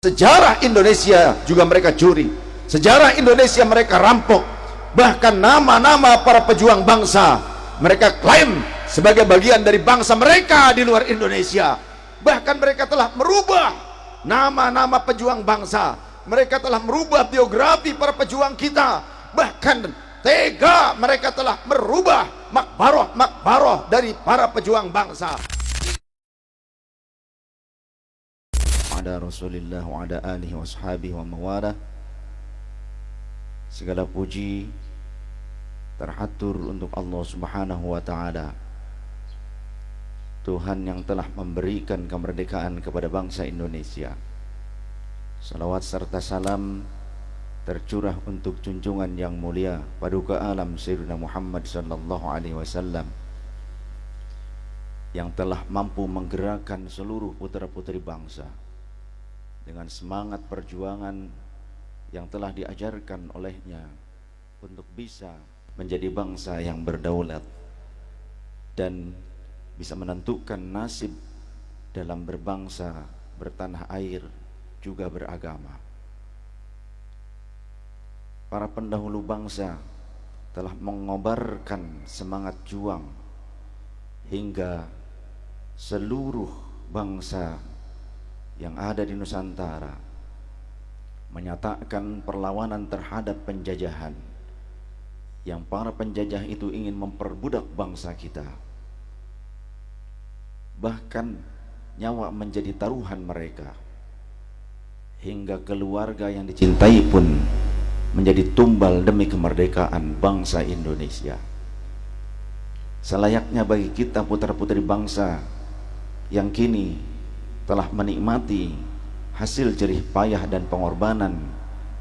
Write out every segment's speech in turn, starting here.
Sejarah Indonesia juga mereka curi, sejarah Indonesia mereka rampok, bahkan nama-nama para pejuang bangsa mereka klaim sebagai bagian dari bangsa mereka di luar Indonesia. Bahkan mereka telah merubah nama-nama pejuang bangsa, mereka telah merubah biografi para pejuang kita, bahkan tega mereka telah merubah makbaroh dari para pejuang bangsa. Ada Rasulullah wa ada alihi wa sahabihi wa mawalah. Segala puji terhatur untuk Allah Subhanahu wa ta'ala, Tuhan yang telah memberikan kemerdekaan kepada bangsa Indonesia. Salawat serta salam tercurah untuk junjungan yang mulia Paduka Alam Sayyidina Muhammad sallallahu alaihi wasallam, yang telah mampu menggerakkan seluruh putra-putri bangsa dengan semangat perjuangan yang telah diajarkan olehnya untuk bisa menjadi bangsa yang berdaulat dan bisa menentukan nasib dalam berbangsa, bertanah air, juga beragama. Para pendahulu bangsa telah mengobarkan semangat juang hingga seluruh bangsa yang ada di Nusantara menyatakan perlawanan terhadap penjajahan, yang para penjajah itu ingin memperbudak bangsa kita. Bahkan nyawa menjadi taruhan mereka, hingga keluarga yang dicintai pun menjadi tumbal demi kemerdekaan bangsa Indonesia. Selayaknya bagi kita putra-putri bangsa yang kini telah menikmati hasil jerih payah dan pengorbanan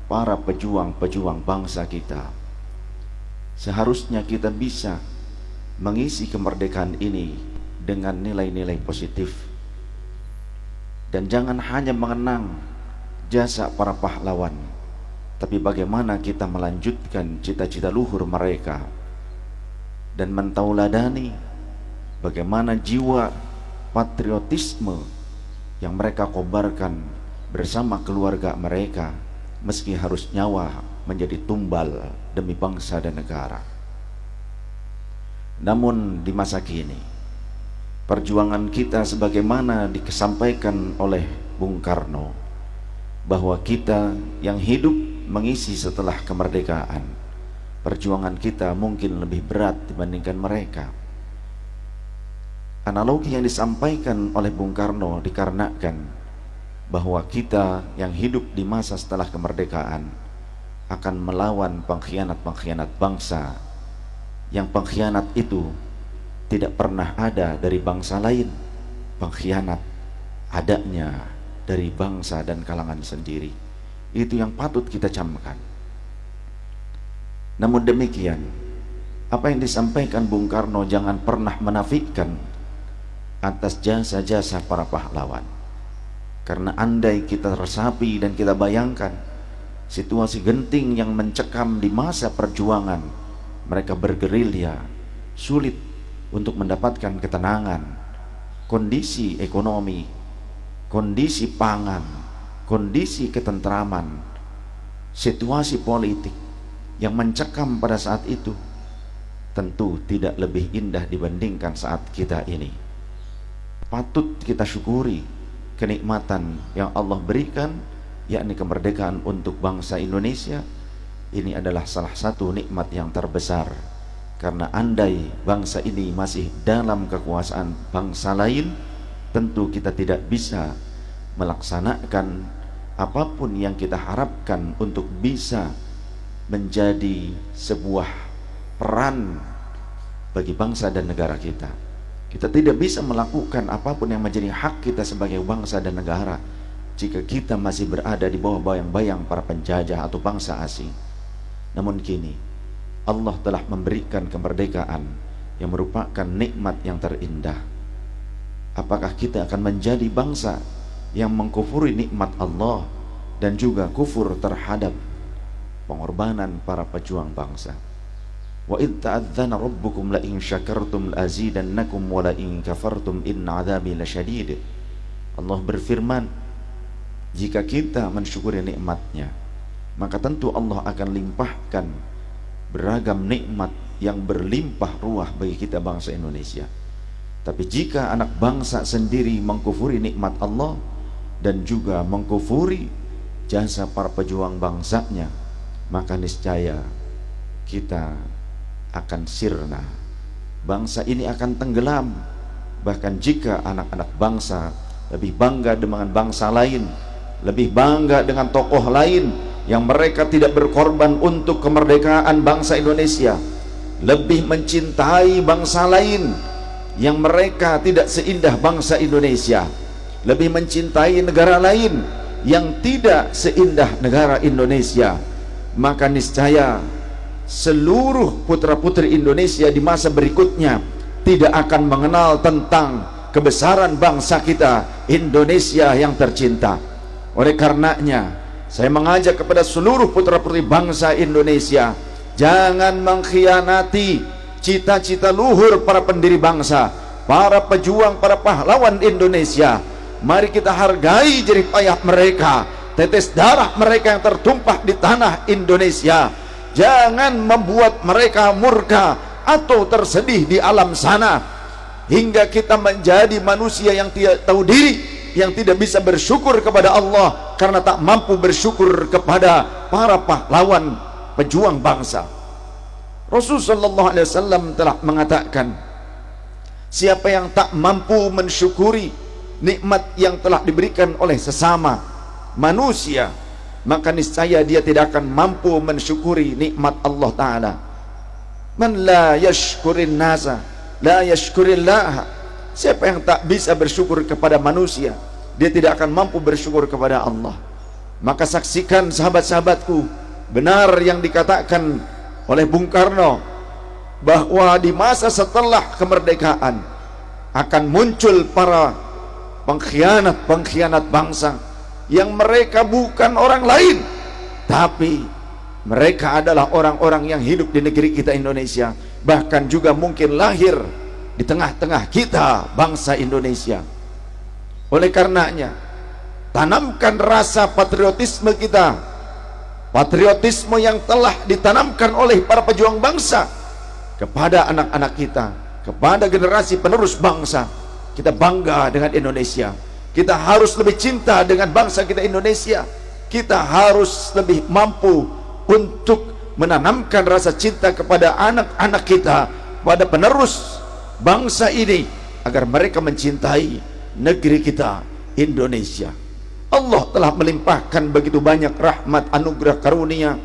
para pejuang-pejuang bangsa kita, seharusnya kita bisa mengisi kemerdekaan ini dengan nilai-nilai positif, dan jangan hanya mengenang jasa para pahlawan, tapi bagaimana kita melanjutkan cita-cita luhur mereka dan mentauladani bagaimana jiwa patriotisme yang mereka kobarkan bersama keluarga mereka, meski harus nyawa menjadi tumbal demi bangsa dan negara. Namun di masa kini, perjuangan kita sebagaimana disampaikan oleh Bung Karno, bahwa kita yang hidup mengisi setelah kemerdekaan, perjuangan kita mungkin lebih berat dibandingkan mereka. Analogi yang disampaikan oleh Bung Karno dikarenakan bahwa kita yang hidup di masa setelah kemerdekaan akan melawan pengkhianat-pengkhianat bangsa, yang pengkhianat itu tidak pernah ada dari bangsa lain. Pengkhianat adanya dari bangsa dan kalangan sendiri. Itu yang patut kita camkan. Namun demikian, apa yang disampaikan Bung Karno jangan pernah menafikan atas jasa-jasa para pahlawan. Karena andai kita resapi dan kita bayangkan situasi genting yang mencekam di masa perjuangan, mereka bergerilya, sulit untuk mendapatkan ketenangan, kondisi ekonomi, kondisi pangan, kondisi ketentraman, situasi politik yang mencekam pada saat itu tentu tidak lebih indah dibandingkan saat kita ini. Patut kita syukuri kenikmatan yang Allah berikan, yakni kemerdekaan untuk bangsa Indonesia. Ini adalah salah satu nikmat yang terbesar, karena andai bangsa ini masih dalam kekuasaan bangsa lain, tentu kita tidak bisa melaksanakan apapun yang kita harapkan untuk bisa menjadi sebuah peran bagi bangsa dan negara kita. Kita tidak bisa melakukan apapun yang menjadi hak kita sebagai bangsa dan negara jika kita masih berada di bawah bayang-bayang para penjajah atau bangsa asing. Namun kini Allah telah memberikan kemerdekaan yang merupakan nikmat yang terindah. Apakah kita akan menjadi bangsa yang mengkufuri nikmat Allah dan juga kufur terhadap pengorbanan para pejuang bangsa? Wa idh ta'adzana rabbukum la in syakartum la'azidannakum wa la in kafartum inna 'adzabi lasyadid. Allah berfirman, Jika kita mensyukuri nikmatnya, maka tentu Allah akan limpahkan beragam nikmat yang berlimpah ruah bagi kita bangsa Indonesia. Tapi jika anak bangsa sendiri mengkufuri nikmat Allah dan juga mengkufuri jasa para pejuang bangsanya, maka niscaya kita akan sirna. Bangsa ini akan tenggelam. Bahkan jika anak-anak bangsa lebih bangga dengan bangsa lain, lebih bangga dengan tokoh lain yang mereka tidak berkorban untuk kemerdekaan bangsa Indonesia, lebih mencintai bangsa lain yang mereka tidak seindah bangsa Indonesia, lebih mencintai negara lain yang tidak seindah negara Indonesia, maka niscaya seluruh putra-putri Indonesia di masa berikutnya tidak akan mengenal tentang kebesaran bangsa kita Indonesia yang tercinta. Oleh karenanya, saya mengajak kepada seluruh putra-putri bangsa Indonesia, jangan mengkhianati cita-cita luhur para pendiri bangsa, para pejuang, para pahlawan Indonesia. Mari kita hargai jerih payah mereka, tetes darah mereka yang tertumpah di tanah Indonesia. Jangan membuat mereka murka atau tersedih di alam sana, hingga kita menjadi manusia yang tidak tahu diri, yang tidak bisa bersyukur kepada Allah karena tak mampu bersyukur kepada para pahlawan pejuang bangsa. Rasulullah SAW telah mengatakan, siapa yang tak mampu mensyukuri nikmat yang telah diberikan oleh sesama manusia, maka niscaya dia tidak akan mampu mensyukuri nikmat Allah Ta'ala. Man la yashkurin nasa la yashkurillah. Siapa yang tak bisa bersyukur kepada manusia, dia tidak akan mampu bersyukur kepada Allah. Maka saksikan sahabat-sahabatku, benar yang dikatakan oleh Bung Karno, bahwa di masa setelah kemerdekaan akan muncul para pengkhianat-pengkhianat bangsa yang mereka bukan orang lain, tapi mereka adalah orang-orang yang hidup di negeri kita Indonesia, bahkan juga mungkin lahir di tengah-tengah kita bangsa Indonesia. Oleh karenanya, tanamkan rasa patriotisme kita, patriotisme yang telah ditanamkan oleh para pejuang bangsa kepada anak-anak kita, kepada generasi penerus bangsa. Kita bangga dengan Indonesia, kita harus lebih cinta dengan bangsa kita Indonesia, kita harus lebih mampu untuk menanamkan rasa cinta kepada anak-anak kita, pada penerus bangsa ini, agar mereka mencintai negeri kita Indonesia. Allah telah melimpahkan begitu banyak rahmat, anugerah, karunia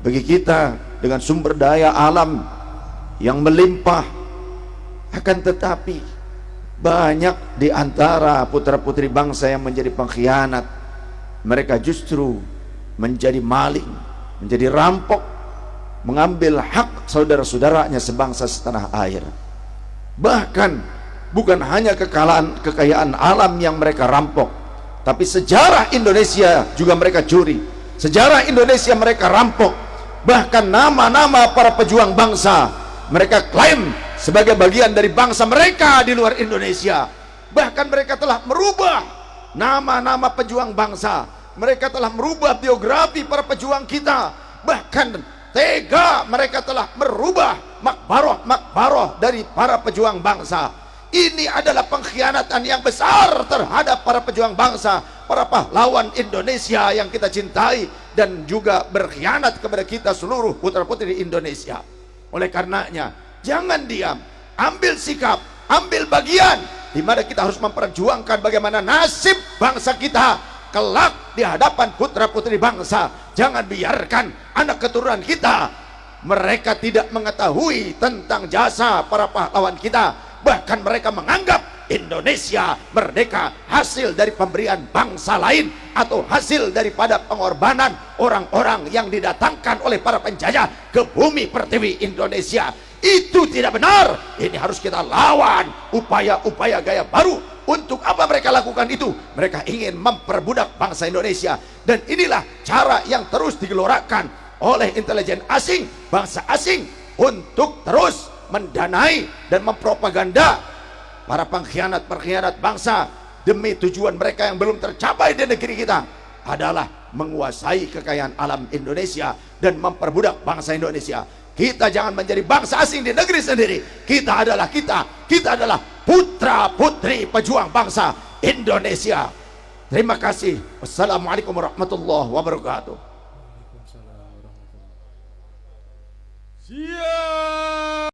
bagi kita dengan sumber daya alam yang melimpah. Akan tetapi banyak di antara putra-putri bangsa yang menjadi pengkhianat. Mereka justru menjadi maling, menjadi rampok, mengambil hak saudara-saudaranya sebangsa setanah air. Bahkan bukan hanya kekayaan alam yang mereka rampok, tapi sejarah Indonesia juga mereka curi. Sejarah Indonesia mereka rampok. Bahkan nama-nama para pejuang bangsa mereka klaim sebagai bagian dari bangsa mereka di luar Indonesia. Bahkan mereka telah merubah nama-nama pejuang bangsa, mereka telah merubah biografi para pejuang kita. Bahkan tega mereka telah merubah makbaroh dari para pejuang bangsa. Ini adalah pengkhianatan yang besar terhadap para pejuang bangsa, para pahlawan Indonesia yang kita cintai, dan juga berkhianat kepada kita seluruh putra-putri Indonesia. Oleh karenanya, jangan diam, ambil sikap, ambil bagian, di mana kita harus memperjuangkan bagaimana nasib bangsa kita kelak di hadapan putra-putri bangsa. Jangan biarkan anak keturunan kita mereka tidak mengetahui tentang jasa para pahlawan kita. Bahkan mereka menganggap Indonesia merdeka hasil dari pemberian bangsa lain, atau hasil daripada pengorbanan orang-orang yang didatangkan oleh para penjajah ke bumi pertiwi Indonesia. Itu tidak benar. Ini harus kita lawan. Upaya-upaya gaya baru. Untuk apa mereka lakukan itu? Mereka ingin memperbudak bangsa Indonesia. Dan inilah cara yang terus digelorakan oleh intelijen asing, bangsa asing, untuk terus mendanai dan mempropaganda para pengkhianat-pengkhianat bangsa demi tujuan mereka yang belum tercapai di negeri kita. adalah menguasai kekayaan alam Indonesia dan memperbudak bangsa Indonesia. Kita jangan menjadi bangsa asing di negeri sendiri. Kita adalah adalah putra putri pejuang bangsa Indonesia. Terima kasih. Wassalamualaikum warahmatullahi wabarakatuh. Siap.